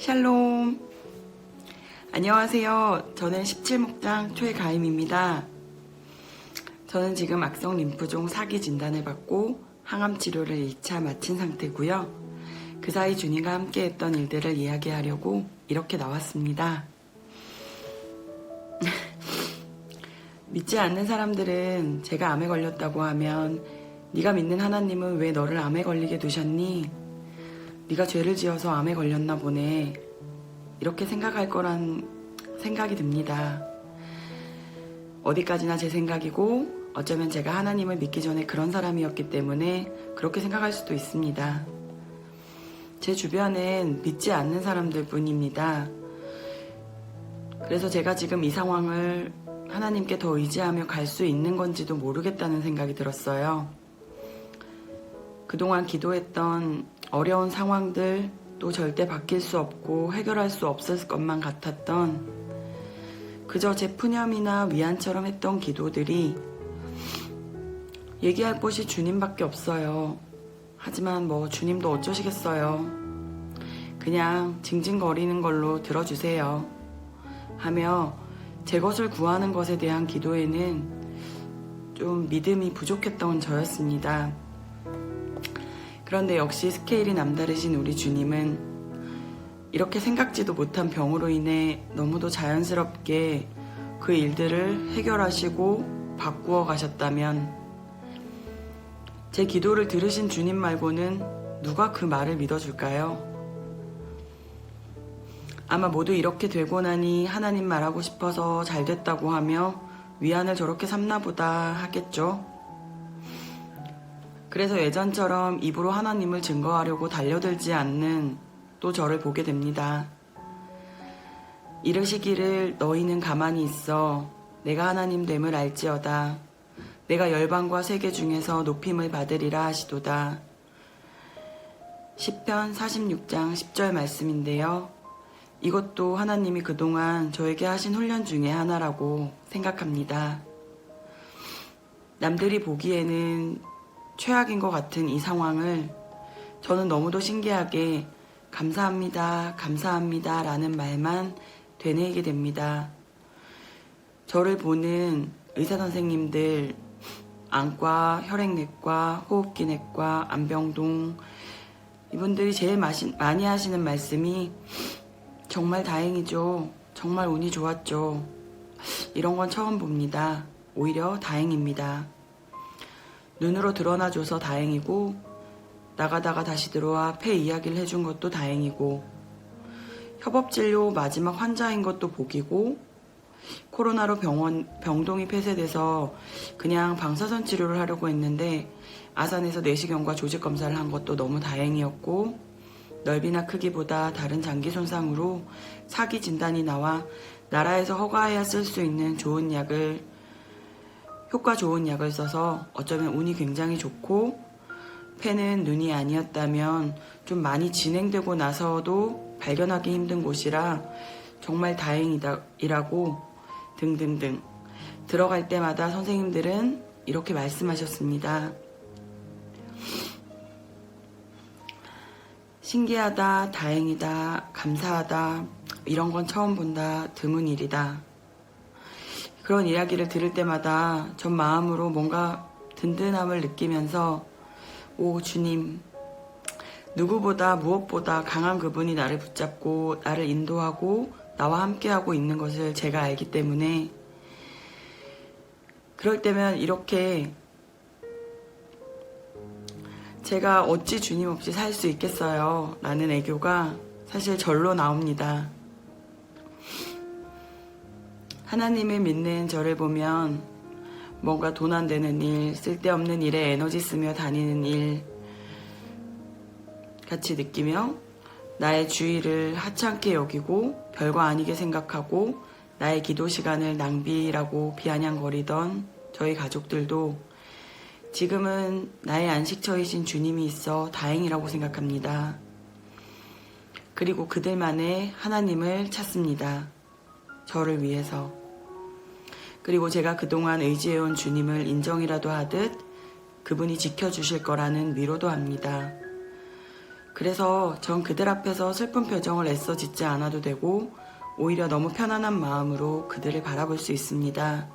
샬롬. 안녕하세요. 저는 17목장 최가임입니다. 저는 지금 악성 림프종 사기 진단을 받고 항암 치료를 2차 마친 상태고요. 그 사이 주님과 함께 했던 일들을 이야기하려고 이렇게 나왔습니다. 믿지 않는 사람들은 제가 암에 걸렸다고 하면 네가 믿는 하나님은 왜 너를 암에 걸리게 두셨니? 네가 죄를 지어서 암에 걸렸나 보네. 이렇게 생각할 거란 생각이 듭니다. 어디까지나 제 생각이고 어쩌면 제가 하나님을 믿기 전에 그런 사람이었기 때문에 그렇게 생각할 수도 있습니다. 제 주변엔 믿지 않는 사람들 뿐입니다. 그래서 제가 지금 이 상황을 하나님께 더 의지하며 갈 수 있는 건지도 모르겠다는 생각이 들었어요. 그동안 기도했던 어려운 상황들, 또 절대 바뀔 수 없고 해결할 수 없을 것만 같았던 그저 제 푸념이나 위안처럼 했던 기도들이 얘기할 곳이 주님밖에 없어요. 하지만 주님도 어쩌시겠어요. 그냥 징징거리는 걸로 들어주세요 하며 제 것을 구하는 것에 대한 기도에는 좀 믿음이 부족했던 저였습니다. 그런데 역시 스케일이 남다르신 우리 주님은 이렇게 생각지도 못한 병으로 인해 너무도 자연스럽게 그 일들을 해결하시고 바꾸어 가셨다면 제 기도를 들으신 주님 말고는 누가 그 말을 믿어줄까요? 아마 모두 이렇게 되고 나니 하나님 말하고 싶어서 잘 됐다고 하며 위안을 저렇게 삼나 보다 하겠죠. 그래서 예전처럼 입으로 하나님을 증거하려고 달려들지 않는 또 저를 보게 됩니다. 이르시기를 너희는 가만히 있어 내가 하나님 됨을 알지어다. 내가 열방과 세계 중에서 높임을 받으리라 하시도다. 시편 46장 10절 말씀인데요. 이것도 하나님이 그동안 저에게 하신 훈련 중에 하나라고 생각합니다. 남들이 보기에는 최악인 것 같은 이 상황을 저는 너무도 신기하게 감사합니다, 감사합니다 라는 말만 되뇌이게 됩니다. 저를 보는 의사 선생님들, 안과, 혈액내과, 호흡기내과, 안병동 이분들이 제일 많이 하시는 말씀이 정말 다행이죠. 정말 운이 좋았죠. 이런 건 처음 봅니다. 오히려 다행입니다. 눈으로 드러나줘서 다행이고 나가다가 다시 들어와 폐 이야기를 해준 것도 다행이고 협업진료 마지막 환자인 것도 복이고 코로나로 병동이 폐쇄돼서 그냥 방사선 치료를 하려고 했는데 아산에서 내시경과 조직검사를 한 것도 너무 다행이었고 넓이나 크기보다 다른 장기 손상으로 사기 진단이 나와 나라에서 허가해야 쓸 수 있는 효과 좋은 약을 써서 어쩌면 운이 굉장히 좋고 폐는 눈이 아니었다면 좀 많이 진행되고 나서도 발견하기 힘든 곳이라 정말 다행이라고 등등등 들어갈 때마다 선생님들은 이렇게 말씀하셨습니다. 신기하다, 다행이다, 감사하다 이런 건 처음 본다, 드문 일이다. 그런 이야기를 들을 때마다 전 마음으로 뭔가 든든함을 느끼면서 오 주님, 누구보다 무엇보다 강한 그분이 나를 붙잡고 나를 인도하고 나와 함께하고 있는 것을 제가 알기 때문에 그럴 때면 이렇게 제가 어찌 주님 없이 살 수 있겠어요 라는 애교가 사실 절로 나옵니다. 하나님을 믿는 저를 보면 뭔가 돈 안 되는 일, 쓸데없는 일에 에너지 쓰며 다니는 일 같이 느끼며 나의 주의를 하찮게 여기고 별거 아니게 생각하고 나의 기도 시간을 낭비라고 비아냥거리던 저희 가족들도 지금은 나의 안식처이신 주님이 있어 다행이라고 생각합니다. 그리고 그들만의 하나님을 찾습니다. 저를 위해서. 그리고 제가 그동안 의지해온 주님을 인정이라도 하듯 그분이 지켜주실 거라는 위로도 합니다. 그래서 전 그들 앞에서 슬픈 표정을 애써 짓지 않아도 되고 오히려 너무 편안한 마음으로 그들을 바라볼 수 있습니다.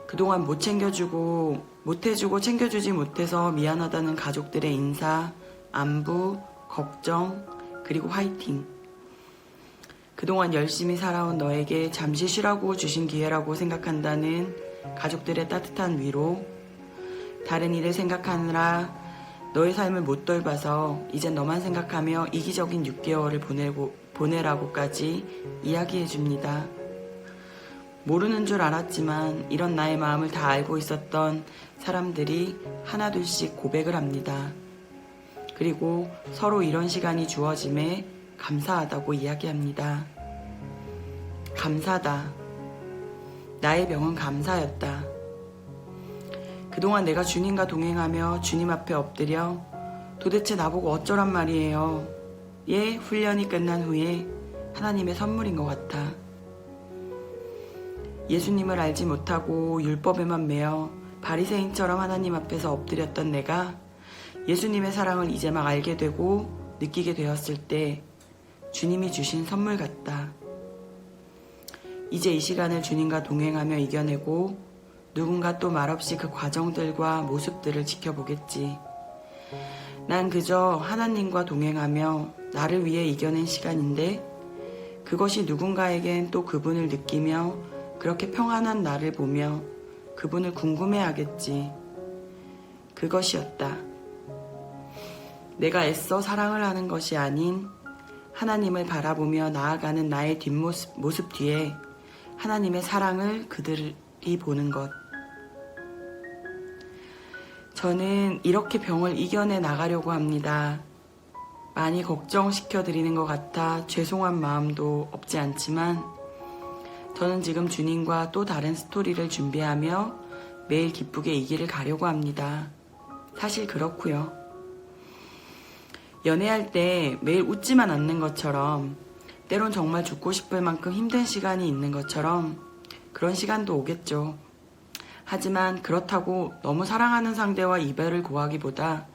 그동안 못 해주고 챙겨주지 못해서 미안하다는 가족들의 인사, 안부, 걱정, 그리고 화이팅. 그동안 열심히 살아온 너에게 잠시 쉬라고 주신 기회라고 생각한다는 가족들의 따뜻한 위로. 다른 일을 생각하느라 너의 삶을 못 돌봐서 이젠 너만 생각하며 이기적인 6개월을 보내라고까지 이야기해줍니다. 모르는 줄 알았지만 이런 나의 마음을 다 알고 있었던 사람들이 하나둘씩 고백을 합니다. 그리고 서로 이런 시간이 주어짐에 감사하다고 이야기합니다. 감사다. 나의 병은 감사였다. 그동안 내가 주님과 동행하며 주님 앞에 엎드려 도대체 나보고 어쩌란 말이에요. 훈련이 끝난 후에 하나님의 선물인 것 같아. 예수님을 알지 못하고 율법에만 매여 바리새인처럼 하나님 앞에서 엎드렸던 내가 예수님의 사랑을 이제 막 알게 되고 느끼게 되었을 때 주님이 주신 선물 같다. 이제 이 시간을 주님과 동행하며 이겨내고 누군가 또 말없이 그 과정들과 모습들을 지켜보겠지. 난 그저 하나님과 동행하며 나를 위해 이겨낸 시간인데 그것이 누군가에겐 또 그분을 느끼며 그렇게 평안한 나를 보며 그분을 궁금해하겠지. 그것이었다. 내가 애써 사랑을 하는 것이 아닌 하나님을 바라보며 나아가는 나의 모습 뒤에 하나님의 사랑을 그들이 보는 것. 저는 이렇게 병을 이겨내 나가려고 합니다. 많이 걱정시켜 드리는 것 같아 죄송한 마음도 없지 않지만 저는 지금 주님과 또 다른 스토리를 준비하며 매일 기쁘게 이 길을 가려고 합니다. 사실 그렇고요. 연애할 때 매일 웃지만 않는 것처럼 때론 정말 죽고 싶을 만큼 힘든 시간이 있는 것처럼 그런 시간도 오겠죠. 하지만 그렇다고 너무 사랑하는 상대와 이별을 고하기보다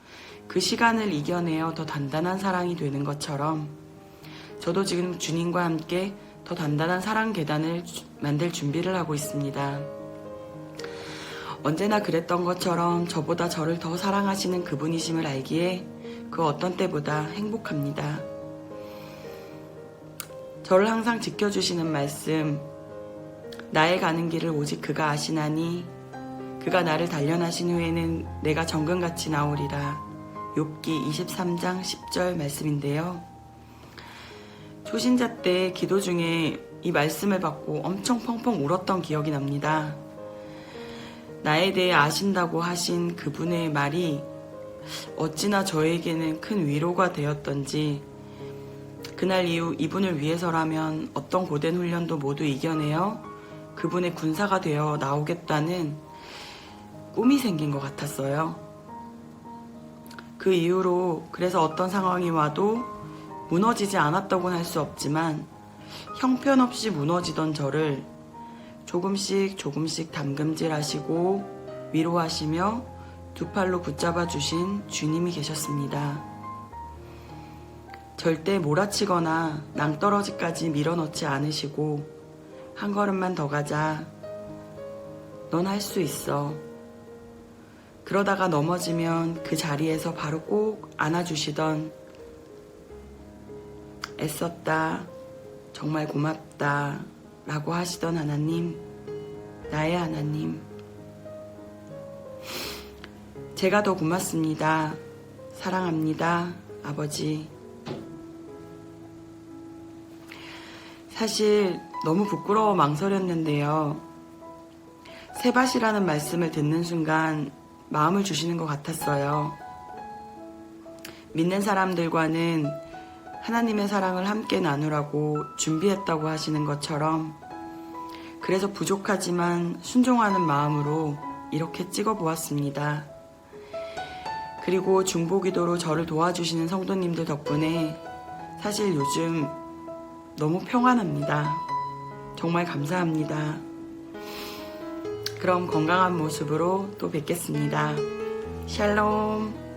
그 시간을 이겨내어 더 단단한 사랑이 되는 것처럼 저도 지금 주님과 함께 더 단단한 사랑 계단을 만들 준비를 하고 있습니다. 언제나 그랬던 것처럼 저보다 저를 더 사랑하시는 그분이심을 알기에 그 어떤 때보다 행복합니다. 저를 항상 지켜주시는 말씀, 나의 가는 길을 오직 그가 아시나니 그가 나를 단련하신 후에는 내가 정금같이 나오리라. 욥기 23장 10절 말씀인데요. 초신자 때 기도 중에 이 말씀을 받고 엄청 펑펑 울었던 기억이 납니다. 나에 대해 아신다고 하신 그분의 말이 어찌나 저에게는 큰 위로가 되었던지 그날 이후 이분을 위해서라면 어떤 고된 훈련도 모두 이겨내어 그분의 군사가 되어 나오겠다는 꿈이 생긴 것 같았어요. 그 이후로 그래서 어떤 상황이 와도 무너지지 않았다고는 할 수 없지만 형편없이 무너지던 저를 조금씩 담금질하시고 위로하시며 두 팔로 붙잡아 주신 주님이 계셨습니다. 절대 몰아치거나 낭떠러지까지 밀어넣지 않으시고 한 걸음만 더 가자. 넌 할 수 있어. 그러다가 넘어지면 그 자리에서 바로 꼭 안아주시던 애썼다. 정말 고맙다. 라고 하시던 하나님, 나의 하나님. 제가 더 고맙습니다. 사랑합니다. 아버지. 사실 너무 부끄러워 망설였는데요. 세바시라는 말씀을 듣는 순간 마음을 주시는 것 같았어요. 믿는 사람들과는 하나님의 사랑을 함께 나누라고 준비했다고 하시는 것처럼 그래서 부족하지만 순종하는 마음으로 이렇게 찍어보았습니다. 그리고 중보기도로 저를 도와주시는 성도님들 덕분에 사실 요즘 너무 평안합니다. 정말 감사합니다. 그럼 건강한 모습으로 또 뵙겠습니다. 샬롬.